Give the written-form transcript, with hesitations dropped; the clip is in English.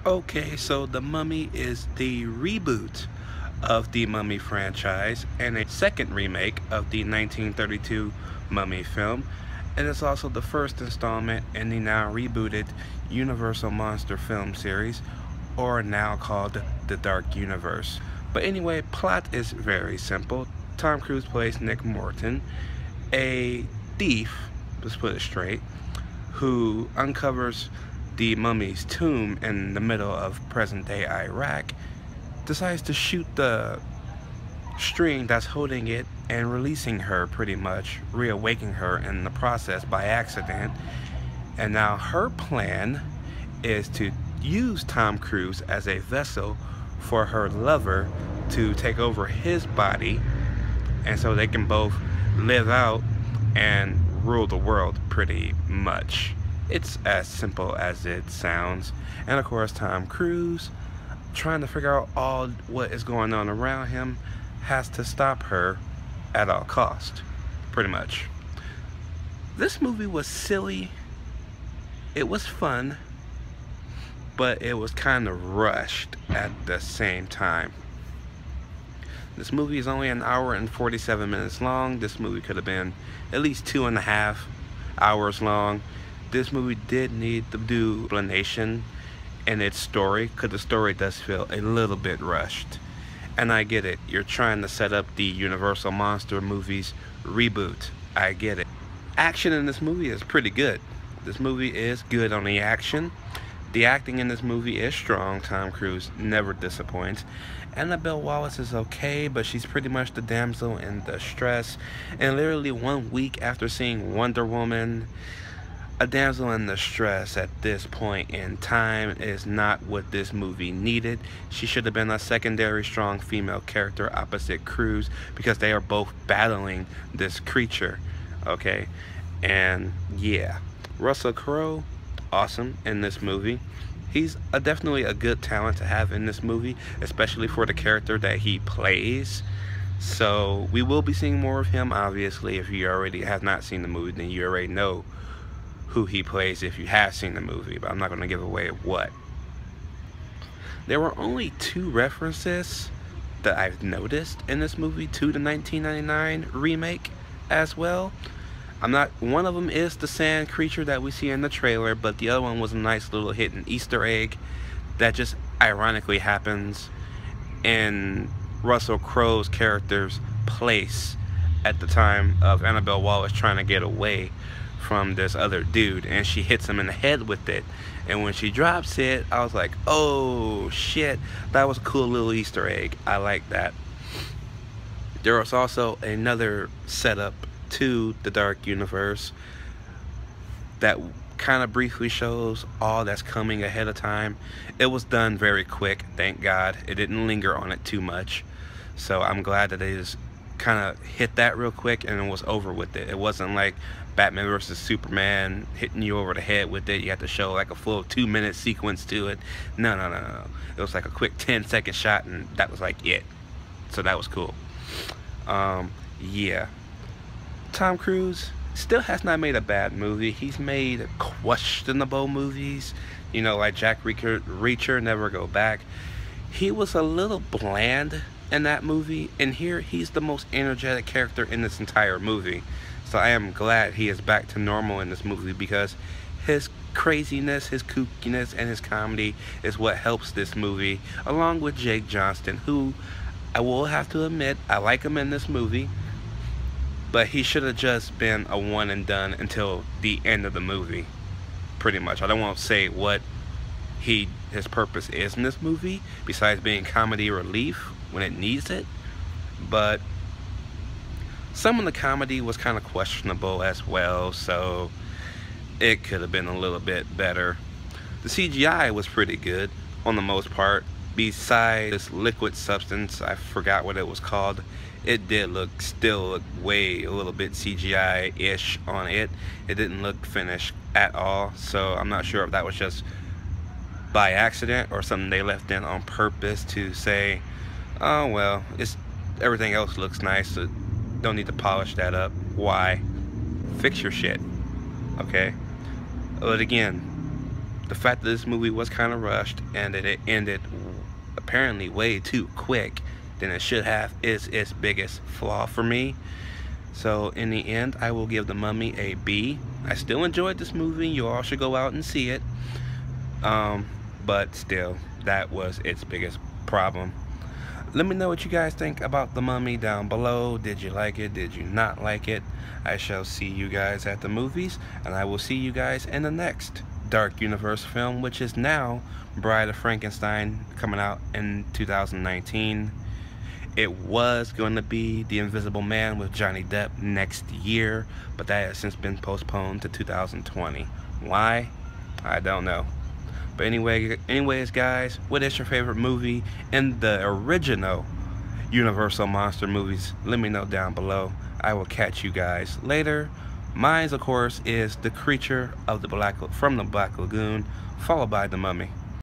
Okay, so The Mummy is the reboot of the Mummy franchise and a second remake of the 1932 Mummy film. And it's also the first installment in the now rebooted Universal Monster film series, or now called The Dark Universe. But anyway, plot is very simple. Tom Cruise plays Nick Morton, a thief, let's put it straight, who uncovers the mummy's tomb in the middle of present-day Iraq, decides to shoot the string that's holding it and releasing her, pretty much reawakening her in the process by accident. And now her plan is to use Tom Cruise as a vessel for her lover to take over his body, and so they can both live out and rule the world, pretty much. It's as simple as it sounds. And of course, Tom Cruise, trying to figure out all what is going on around him, has to stop her at all cost, pretty much. This movie was silly, it was fun, but it was kind of rushed at the same time. This movie is only an hour and 47 minutes long. This movie could have been at least 2.5 hours long. This movie did need to do explanation in its story, because the story does feel a little bit rushed. And I get it. You're trying to set up the Universal Monster movies reboot. I get it. Action in this movie is pretty good. This movie is good on the action. The acting in this movie is strong. Tom Cruise never disappoints. Annabelle Wallis is okay, but she's pretty much the damsel in distress. And literally 1 week after seeing Wonder Woman, a damsel in distress at this point in time is not what this movie needed. She should have been a secondary strong female character opposite Cruise, because they are both battling this creature, okay? And yeah, Russell Crowe, awesome in this movie. He's definitely a good talent to have in this movie, especially for the character that he plays. So we will be seeing more of him, obviously. If you already have not seen the movie, then you already know who he plays if you have seen the movie, but I'm not going to give away what. There were only 2 references that I've noticed in this movie to the 1999 remake as well. One of them is the sand creature that we see in the trailer, but the other one was a nice little hidden Easter egg that just ironically happens in Russell Crowe's character's place at the time of Annabelle Wallis trying to get away from this other dude, and she hits him in the head with it. And when she drops it, I was like, oh shit, that was a cool little Easter egg. I like that. There was also another setup to the Dark Universe that kind of briefly shows all that's coming ahead of time. It was done very quick, thank God. It didn't linger on it too much, so I'm glad that they just kind of hit that real quick and it was over with it. It wasn't like Batman versus Superman hitting you over the head with it. You had to show like a full 2-minute sequence to it. No. It was like a quick 10-second shot, and that was like it. So that was cool. Yeah. Tom Cruise still has not made a bad movie. He's made questionable movies, you know, like Jack Reacher, Never Go Back. He was a little bland in that movie, and here he's the most energetic character in this entire movie. So I am glad he is back to normal in this movie, because his craziness, his kookiness, and his comedy is what helps this movie, along with Jake Johnston, who I will have to admit, I like him in this movie, but he should have just been a one and done until the end of the movie, pretty much. I don't want to say what his purpose is in this movie, besides being comedy relief when it needs it, but some of the comedy was kind of questionable as well, so it could have been a little bit better. The CGI was pretty good on the most part. Besides this liquid substance, I forgot what it was called, it did still look way a little bit CGI-ish on it. It didn't look finished at all, so I'm not sure if that was just by accident or something they left in on purpose to say, oh well, everything else looks nice, so don't need to polish that up. Why? Fix your shit, okay? But again, the fact that this movie was kind of rushed and that it ended apparently way too quick than it should have is its biggest flaw for me. So in the end, I will give The Mummy a B. I still enjoyed this movie. You all should go out and see it. But still, that was its biggest problem. Let me know what you guys think about The Mummy down below. Did you like it? Did you not like it? I shall see you guys at the movies, and I will see you guys in the next Dark Universe film, which is now Bride of Frankenstein, coming out in 2019. It was going to be The Invisible Man with Johnny Depp next year, but that has since been postponed to 2020. Why? I don't know. But anyways, guys, what is your favorite movie in the original Universal Monster movies? Let me know down below. I will catch you guys later. Mine, of course, is The Creature of the from the Black Lagoon, followed by The Mummy.